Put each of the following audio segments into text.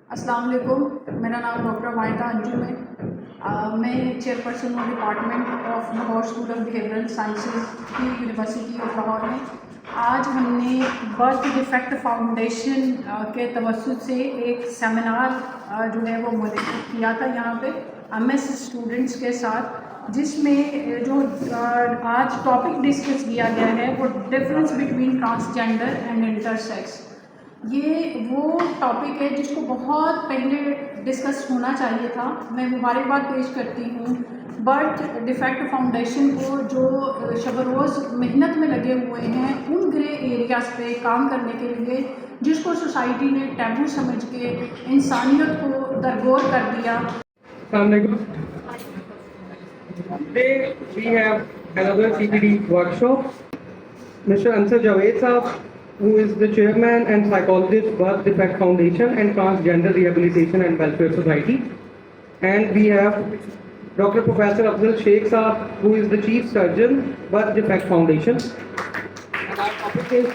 अस्सलाम वालेकुम। मेरा नाम डॉक्टर माहिदा अंजुम है। मैं चेयरपर्सन हूँ department of Lahore school of behavioural sciences की यूनिवर्सिटी ऑफ लाहौर में। आज हमने बर्थ डिफेक्ट फाउंडेशन के तवज्जुह से एक सेमिनार जो है वो मुनक़िद किया था यहाँ पे MS स्टूडेंट्स के साथ, जिसमें जो आज टॉपिक डिस्कस किया गया है वो difference between transgender and intersex. ये वो टॉपिक है जिसको बहुत पहले डिस्कस होना चाहिए था। मैं मुबारकबाद पेश करती हूँ बर्थ डिफेक्ट फाउंडेशन को, जो शब रोज़ मेहनत में लगे हुए हैं उन ग्रे एरियाज़ पे काम करने के लिए जिसको सोसाइटी ने टैबू समझ के इंसानियत को दरगोर कर दिया। Today we have another CPD workshop. Mr. Ansar Javed Saab, who is the chairman and psychologist, Birth Defect Foundation and Transgender Rehabilitation and Welfare Society. And we have Dr. Professor Afzal Sheikh Saab, who is the chief surgeon, Birth Defect Foundation. And our topic is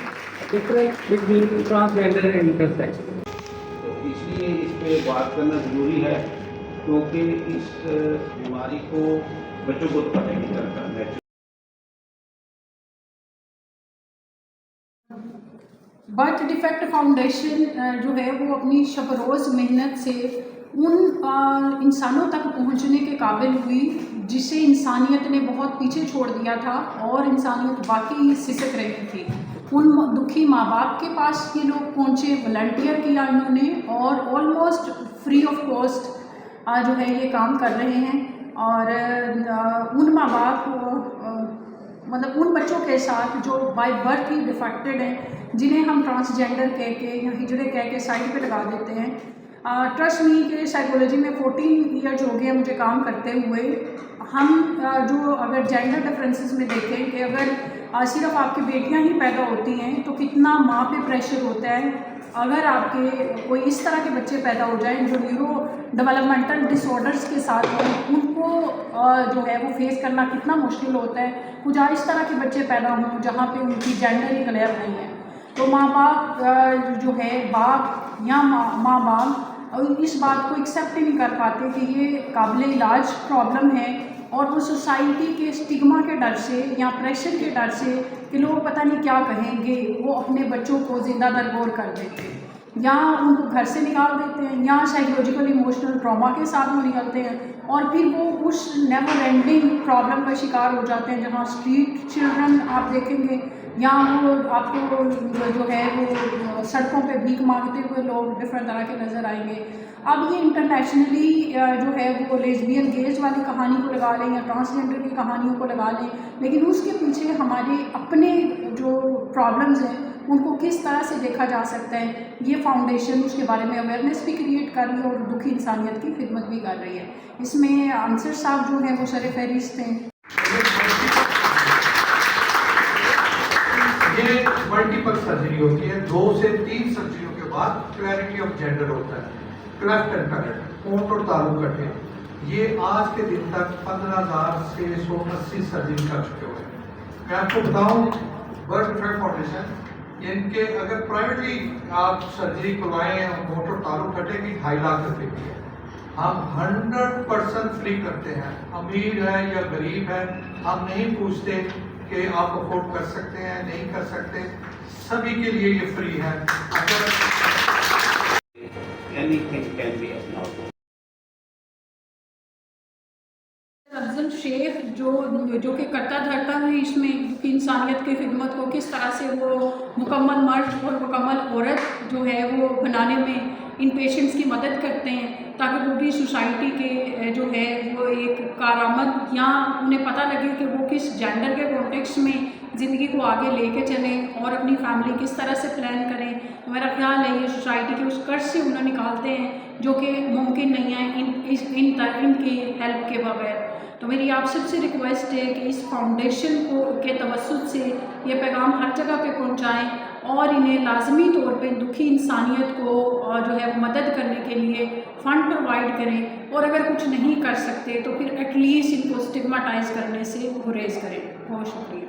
difference between transgender and intersex. तो इसलिए इस पे बात करना ज़रूरी है, क्योंकि इस बीमारी को बच्चों को तो पता ही नहीं चलता। बर्थ डिफेक्ट फाउंडेशन जो है वो अपनी शब रोज़ मेहनत से उन इंसानों तक पहुंचने के काबिल हुई जिसे इंसानियत ने बहुत पीछे छोड़ दिया था और इंसानियत वाकई सिसक रही थी। उन दुखी माँ बाप के पास ये लोग पहुँचे, वॉलंटियर किया इन्होंने और ऑलमोस्ट फ्री ऑफ कॉस्ट जो है ये काम कर रहे हैं। और उन माँ बाप मतलब उन बच्चों के साथ जो बाय बर्थ ही डिफेक्टेड हैं, जिन्हें हम ट्रांसजेंडर कह के या हिजड़े कह के साइड पे लगा देते हैं। ट्रस्ट मी के साइकोलॉजी में 14 ईयर्स हो गए मुझे काम करते हुए। हम जो अगर जेंडर डिफरेंसेस में देखें कि अगर सिर्फ आपकी बेटियां ही पैदा होती हैं तो कितना माँ पे प्रेशर होता है। अगर आपके कोई इस तरह के बच्चे पैदा हो जाएं जो न्यूरो डेवलपमेंटल डिसऑर्डर्स के साथ हैं, उनको जो है वो फेस करना कितना मुश्किल होता है। कुछ इस तरह के बच्चे पैदा हों जहाँ पे उनकी जेंडर ही क्लियर नहीं है, तो माँ बाप जो है बाप या माँ बाप इस बात को एक्सेप्ट ही नहीं कर पाते कि ये काबिल इलाज प्रॉब्लम है, और वो सोसाइटी के स्टिग्मा के डर से या प्रेशर के डर से कि लोग पता नहीं क्या कहेंगे, वो अपने बच्चों को ज़िंदा दरगोर कर देते हैं या उनको घर से निकाल देते हैं या साइकोलॉजिकल इमोशनल ट्रॉमा के साथ वो निकलते हैं, और फिर वो उस नेवर एंडिंग प्रॉब्लम का शिकार हो जाते हैं जहाँ स्ट्रीट चिल्ड्रन आप देखेंगे या वो आपको जो है वो सड़कों पे भीख मांगते हुए लोग डिफरेंट तरह के नज़र आएंगे। अब ये इंटरनेशनली जो है वो लेस्बियन गेज वाली कहानी को लगा लें या ट्रांसजेंडर की कहानियों को लगा लें, लेकिन उसके पीछे हमारे अपने जो प्रॉब्लम्स हैं उनको किस तरह से देखा जा सकता है, ये फाउंडेशन उसके बारे में अवेयरनेस भी क्रिएट कर रही है और दुखी इंसानियत की खिदमत भी कर रही है। इसमें अंसर साहब जो हैं वो सर फहरिस्त हैं। ये मल्टीपल सर्जरी होती है, 2 से 3 सर्जरियों के बाद क्लैरिटी ऑफ जेंडर होता है। क्लेफ्ट एंड पैलेट, होंठ और तालू कटे, ये आज के दिन तक 15,680 सर्जरी कर चुके हुए हैं। मैं आपको बताऊं, बर्थ डिफेक्ट फाउंडेशन इनके अगर प्राइवेटली आप सर्जरी करवाएं होंठ और तालू कटे की 2.5 लाख रुपए की है। हम 100% फ्री करते हैं, अमीर है या गरीब है हम नहीं पूछते कि आप अफोर्ड कर सकते हैं नहीं कर सकते, सभी के लिए ये फ्री है। अफजल शेख जो कि करता धरता है इसमें कि इंसानियत की खिदमत को किस तरह से वो मुकम्मल मर्द और मुकम्मल औरत जो है वो बनाने में इन पेशेंट्स की मदद करते हैं, ताकि वो भी सोसाइटी के जो है वो एक कारामद या उन्हें पता लगे कि वो किस जेंडर के कॉन्टेक्स्ट में ज़िंदगी को आगे लेके चलें और अपनी फैमिली किस तरह से प्लान करें। तो मेरा ख्याल है ये सोसाइटी के उस कर्ज से उन्हें निकालते हैं जो कि मुमकिन नहीं है इनकी हेल्प के बगैर। तो मेरी आप सबसे रिक्वेस्ट है कि इस फाउंडेशन के तवज्जुह से ये पैगाम हर जगह पे पहुंचाएं और इन्हें लाजमी तौर पे दुखी इंसानियत को जो है मदद करने के लिए फ़ंड प्रोवाइड करें, और अगर कुछ नहीं कर सकते तो फिर एटलीस्ट इनको स्टिग्माटाइज करने से गुरेज करें। बहुत शुक्रिया।